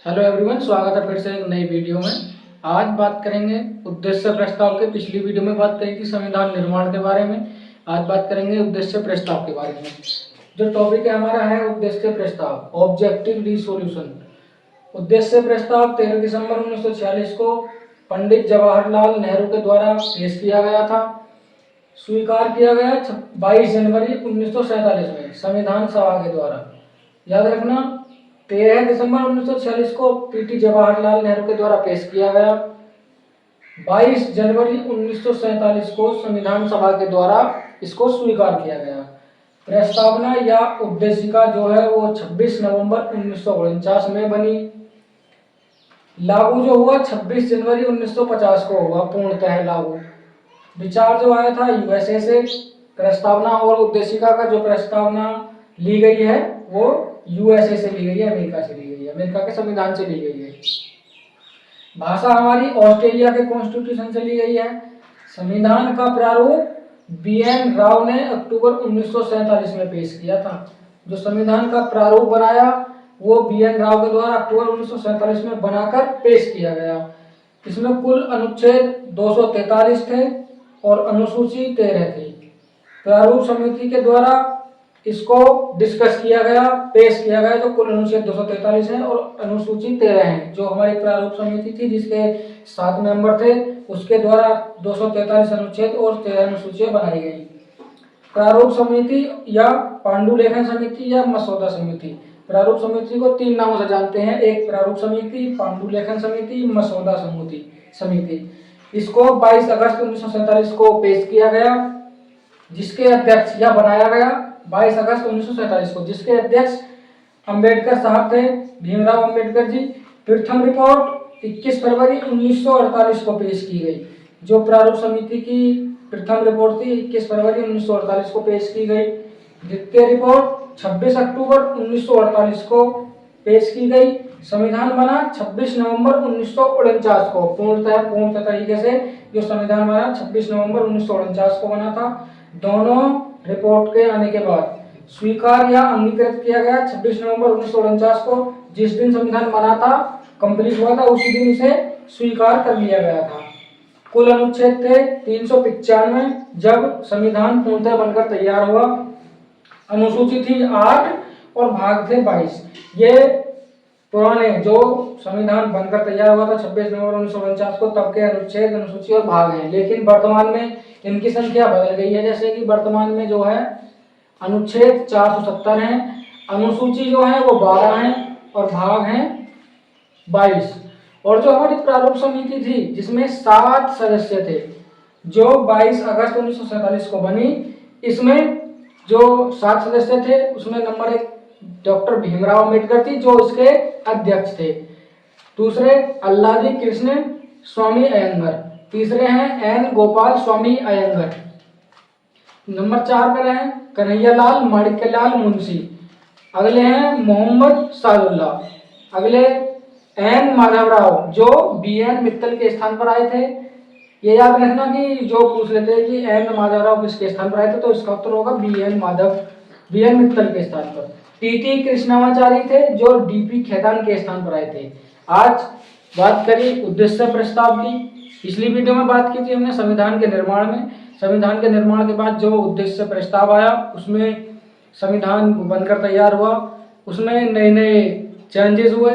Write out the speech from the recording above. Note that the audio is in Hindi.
हेलो एवरीवन, स्वागत है फिर से एक नई वीडियो में। आज बात करेंगे उद्देश्य प्रस्ताव के। पिछली वीडियो में बात करी थी संविधान निर्माण के बारे में। आज बात करेंगे उद्देश्य प्रस्ताव के बारे में। जो टॉपिक है हमारा है उद्देश्य प्रस्ताव, ऑब्जेक्टिव रिसोल्यूशन। उद्देश्य प्रस्ताव 13 दिसंबर 1946 को पंडित जवाहरलाल नेहरू के द्वारा पेश किया गया था। स्वीकार किया गया 22 जनवरी 1947 में संविधान सभा के द्वारा। याद रखना, 13 दिसंबर 1946 को पीटी जवाहरलाल नेहरू के द्वारा पेश किया गया। 22 जनवरी 1947 को संविधान सभा के द्वारा इसको स्वीकार किया गया। प्रस्तावना या उद्देशिका जो है वो 26 नवंबर 1949 में बनी। लागू जो हुआ 26 जनवरी 1950 को हुआ, पूर्णतः लागू। विचार जो आया था यूएसए से। प्रस्तावना और उद्देशिका का जो प्रस्तावना ली गई है वो यूएसए से ली गई है, अमेरिका से ली गई है, अमेरिका के संविधान से ली गई है। भाषा हमारी ऑस्ट्रेलिया के कॉन्स्टिट्यूशन से ली गई है। संविधान का प्रारूप बीएन राव ने अक्टूबर 1947 में पेश किया था। जो संविधान का प्रारूप बनाया वो बीएन राव के द्वारा अक्टूबर 1947 में बनाकर पेश किया गया। इसमें कुल अनुच्छेद 243 थे और अनुसूची 13 थी। प्रारूप समिति के द्वारा इसको डिस्कस किया गया, पेश किया गया। तो कुल अनुच्छेद 243 है और अनुसूची 13 है। जो हमारी प्रारूप समिति थी जिसके 7 मेंबर थे, उसके द्वारा 243 अनुच्छेद और 13 अनुसूचियां बनाई गई। प्रारूप समिति या पांडुलेखन समिति या मसौदा समिति। प्रारूप समिति को 3 नामों से जानते हैं, एक प्रारूप समिति, पांडुलेखन समिति, मसौदा समिति। इसको 22 अगस्त 1947 को पेश किया गया, जिसके अध्यक्ष या बनाया गया 22 अगस्त 1947 को, जिसके अध्यक्ष अंबेडकर साहब थे, भीमराव अंबेडकर जी। प्रथम रिपोर्ट 21 फरवरी 1948 को पेश की गई। जो प्रारूप समिति की प्रथम रिपोर्ट थी 21 फरवरी 1948 को पेश की गई। द्वितीय रिपोर्ट 26 अक्टूबर 1948 को पेश की गई। संविधान बना 26 नवंबर 1949 को, पूर्ण तरीके से जो संविधान बना 26 नवंबर 1949 को बना था। दोनों रिपोर्ट के आने के बाद स्वीकार या अंगीकृत किया गया 26 नवंबर 1949 को। जिस दिन संविधान बना था, कंप्लीट हुआ था, उसी दिन इसे स्वीकार कर लिया गया था। कुल अनुच्छेद थे 395 जब संविधान पूर्णतः बनकर तैयार हुआ। अनुसूची थी 8 और भाग थे 22। ये पुराने जो संविधान बनकर तैयार हुआ था 26 नवंबर 1949 को, तब के अनुच्छेद, अनुसूची और भाग हैं। लेकिन वर्तमान में इनकी संख्या बदल गई है। जैसे कि वर्तमान में जो है अनुच्छेद 470 है, अनुसूची जो है वो 12 है और भाग हैं 22। और जो हमारी प्रारूप समिति थी जिसमें 7 सदस्य थे, जो 22 अगस्त 1947 को बनी, इसमें जो 7 सदस्य थे उसमें नंबर 1 डॉक्टर भीमराव अंबेडकर थी, जो इसके अध्यक्ष थे। दूसरे अल्लादी कृष्ण स्वामी अयंगर। तीसरे हैं एन गोपाल स्वामी अयंगर। नंबर 4 पर हैं कन्हैयालाल माणिक्यलाल मुंशी। अगले हैं मोहम्मद सादुल्ला। अगले एन माधवराव, जो बी एन मित्तल के स्थान पर आए थे। ये याद रखना कि जो पूछ लेते हैं कि एन माधवराव किसके स्थान पर आए थे, तो इसका उत्तर होगा बी एन मित्तल के स्थान पर। टीटी कृष्णामाचारी थे, जो डीपी खेतान के स्थान पर आए थे। आज बात करी उद्देश्य प्रस्ताव की। पिछली वीडियो में बात की थी हमने संविधान के निर्माण में। संविधान के निर्माण के बाद जो उद्देश्य प्रस्ताव आया, उसमें संविधान बनकर तैयार हुआ, उसमें नए नए चेंजेस हुए।